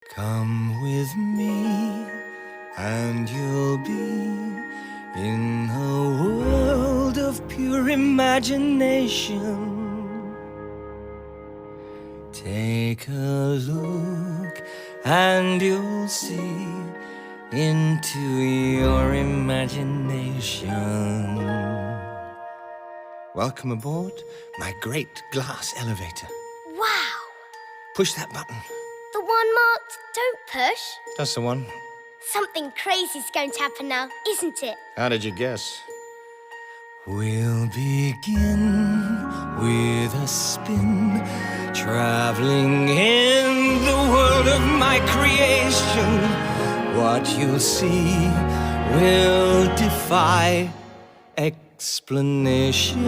Come with me, and you'll be in a world of pure imagination. Take a look, and you'll see into your imagination. Welcome aboard my great glass elevator. Wow! Push that button. The one marked "Don't push"? That's the one. Something crazy's going to happen now, isn't it? How did you guess? We'll begin with a spin, traveling in the world of my creation. What you'll see will defy explanation.